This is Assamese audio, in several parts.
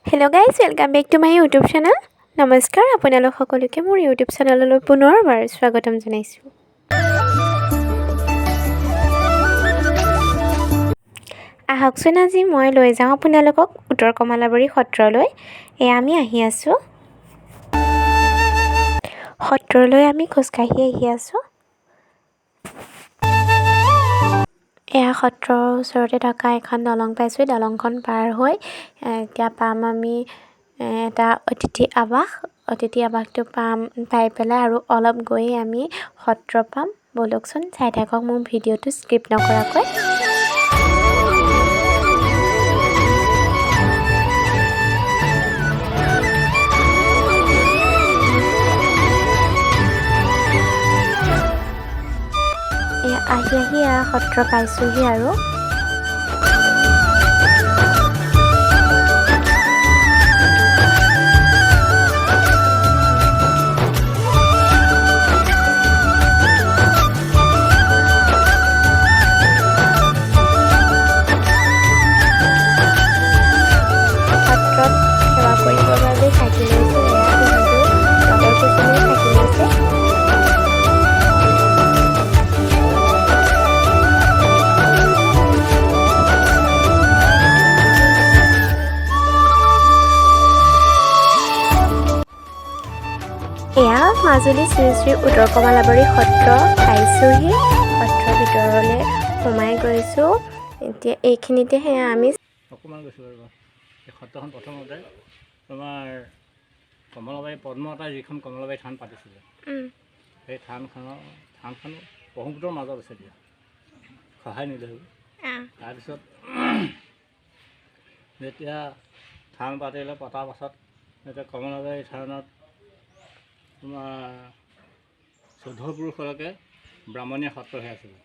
Hello guys, welcome back to my YouTube channel. নমস্কাৰ আপোনালোক সকলোকে মোৰ YouTube চেনেললৈ পুনৰবাৰ স্বাগতম জনাইছো। আহকচোন আজি মই লৈ যাওঁ আপোনালোকক উত্তৰ কমলাবাৰী সত্ৰলৈ। আমি আহি আছো। সত্ৰলৈ আমি খোজকাঢ়ি আহি আছো। সত্ৰৰ ওচৰতে থকা এখন দলং পাইছোঁ। দলংখন পাৰ হৈ এতিয়া পাম আমি এটা অতিথি আৱাসটো পাই পেলাই আৰু অলপ গৈয়ে আমি সত্ৰ পাম। বলকচোন চাই থাকক মোৰ ভিডিঅ'টো স্কিপ নকৰাকৈ। আহি সত্ৰ পাইছোঁহি আৰু সত্ৰত সেৱা কৰিবৰ বাবে থাকি লৈছোঁ। লগৰ কিছুমানে থাকি লৈছে। মাজুলী শ্ৰী শ্ৰী উত্তৰ কমলাবাৰী সত্ৰ পাইছোঁহি। সত্ৰৰ ভিতৰলৈ সোমাই গৈছোঁ। এতিয়া এইখিনিতে আমি অকণমান গৈছোঁ বাৰু। এই সত্ৰখন প্ৰথমতে তোমাৰ কমলাবাৰী পদ্মতা যিখন কমলাবাৰী থান পাতিছিলে, সেই থানখন ব্ৰহ্মপুত্ৰৰ মাজত আছে দিয়া, খহাই নিলে। তাৰপিছত যেতিয়া থান পাতিলে, পতাৰ পাছত এতিয়া কমলাবাৰী থানত তোমাৰ 14 পুৰুষলৈকে ব্ৰাহ্মণীয়া সত্ৰ হৈ আছিলে।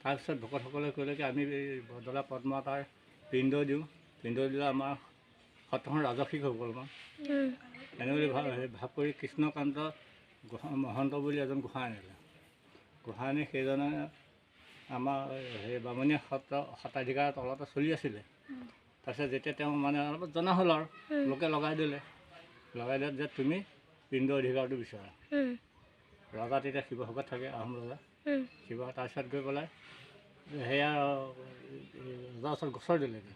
তাৰপিছত ভকতসকলে ক'লে কি আমি বদলা পদ্মতাৰ পিণ্ড দিওঁ, পিণ্ড দিলে আমাৰ সত্ৰখন ৰাজসিক হৈ গ'ল। এনে বুলি ভাৱ কৰি কৃষ্ণকান্ত মহন্ত বুলি এজন গোসাঁই আনিলে। গোসাঁই আনি সেইজনে আমাৰ সেই ব্ৰাহ্মণীয়া সত্ৰাধিকাৰৰ তলতে চলি আছিলে। তাৰপিছত যেতিয়া তেওঁ মানে অলপ জনা হ'ল আৰু লোকে লগাই দিলে যে তুমি পিণ্ড অধিকাৰটো বিচৰা। ৰজা তেতিয়া শিৱসাগৰত থাকে, আহোম ৰজা শিৱ। তাৰপিছত গৈ পেলাই সেয়া ৰজাৰ ওচৰত গোচৰ দিলেগৈ।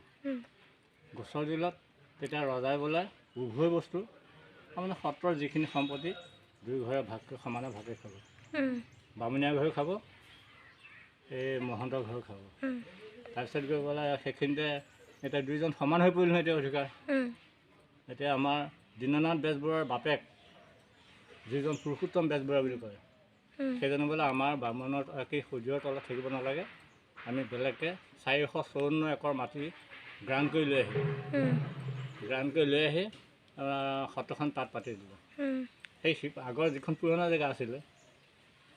গোচৰ দিলত তেতিয়া ৰজাই বোলে উভয় বস্তু তাৰমানে সত্ৰৰ যিখিনি সম্পত্তি দুই ঘৰে ভাগকৈ সমানে ভাগে খাব। বামুণীয়া ঘৰেও খাব, এই মহন্তৰ ঘৰেও খাব। তাৰপিছত গৈ পেলাই সেইখিনিতে এতিয়া দুইজন সমান হৈ পৰিল নহয় এতিয়া অধিকাৰ। এতিয়া আমাৰ দীননাথ বেজবৰুৱাৰ বাপেক যিজন পুৰুষোত্তম বেজবৰুৱা বুলি কয়, সেইজনে বোলে আমাৰ বামুণৰ সূৰ্যৰ তলত থাকিব নালাগে, আমি বেলেগকৈ 454 একৰ মাটি গ্ৰাণ্ট কৰি লৈ আহি সত্ৰখন তাত পাতি দিলে। সেই আগৰ যিখন পুৰণা জেগা আছিলে,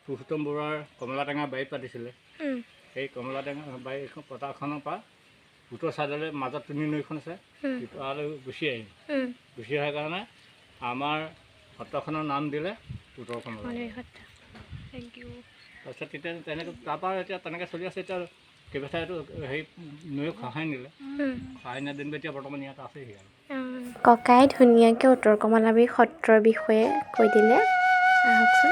পুৰুষোত্তম বৰুৱাৰ কমলাটেঙা বাৰীত পাতিছিলে, সেই কমলাটেঙা বাৰীখন পথাৰখনৰ পৰা উত্তৰ চাইডলৈ মাজত তিনি নৈখন আছে, তালৈ গুচি আহিল। গুচি অহাৰ কাৰণে আমাৰ সত্ৰখনৰ নাম দিলে উত্তৰ কমলাবাৰী সত্ৰ। Thank U. তাৰপিছত তেতিয়া তাৰপৰা এতিয়া তেনেকৈ চলি আছে। এতিয়া কেইবছৰটো হেৰি নৈ খহাই নিলে, খহাই নিয়া দিন এতিয়া বৰ্তমান ইয়াত আছেহি আৰু। ককাই ধুনীয়াকৈ উত্তৰ কমলাবাৰী সত্ৰৰ বিষয়ে কৈ দিলে। আহকচোন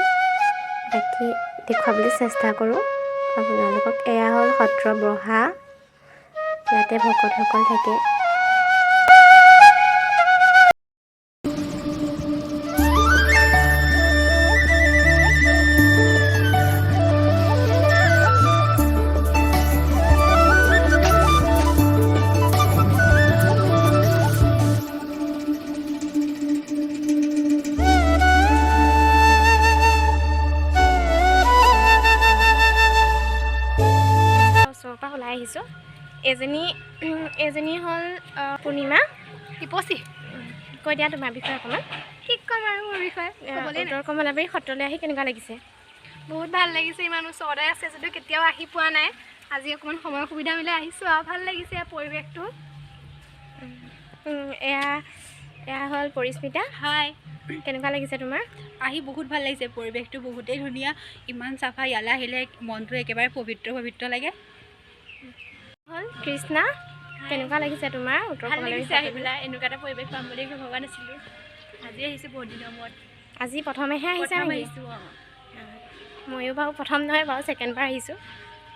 বাকী দেখুৱাবলৈ চেষ্টা কৰোঁ আপোনালোকক। এয়া হ'ল সত্ৰ বৰহা, ইয়াতে ভকতসকল থাকে। ওলাই আহিছোঁ। এজনী হ'ল পূৰ্ণিমা। টিপচি কৈ দিয়া তোমাৰ বিষয়ে অকণমান। ঠিক ক'ম আৰু মোৰ বিষয়ে উত্তৰ কমলাবাৰী সত্ৰলৈ আহি কেনেকুৱা লাগিছে? বহুত ভাল লাগিছে। ইমান ওচৰতে আছে যদিও কেতিয়াও আহি পোৱা নাই। আজি অকণমান সময় সুবিধা মিলাই আহিছোঁ আৰু ভাল লাগিছে পৰিৱেশটো। এয়া হ'ল পৰিস্মিতা। হাই, কেনেকুৱা লাগিছে তোমাৰ? আহি বহুত ভাল লাগিছে। পৰিৱেশটো বহুতেই ধুনীয়া, ইমান চাফা। ইয়ালৈ আহিলে মনটো একেবাৰে পবিত্ৰ লাগে। হ'ল কৃষ্ণা। কেনেকুৱা লাগিছে তোমাৰ উত্তৰ ভাল কমলাবাৰী লাগিছে আহি সত্ৰলৈ? পেলাই এনেকুৱা এটা পৰিৱেশ পাম বুলি ভবা নাছিলোঁ আজি আহিছোঁ বহুত দিনৰ মূৰত আজি প্ৰথমেহে আহিছা প্ৰথম নেকি? আহিছোঁ ময়ো বাৰু প্ৰথম নহয় বাৰু ছেকেণ্ড বাৰ আহিছোঁ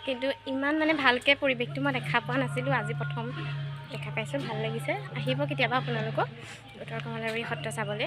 কিন্তু ইমান মানে ভালকৈ পৰিৱেশটো মই দেখা পোৱা নাছিলোঁ আজি প্ৰথম দেখা পাইছোঁ ভাল লাগিছে আহিব কেতিয়াবা আপোনালোকক উত্তৰ কমলাবাৰী সত্ৰ চাবলৈ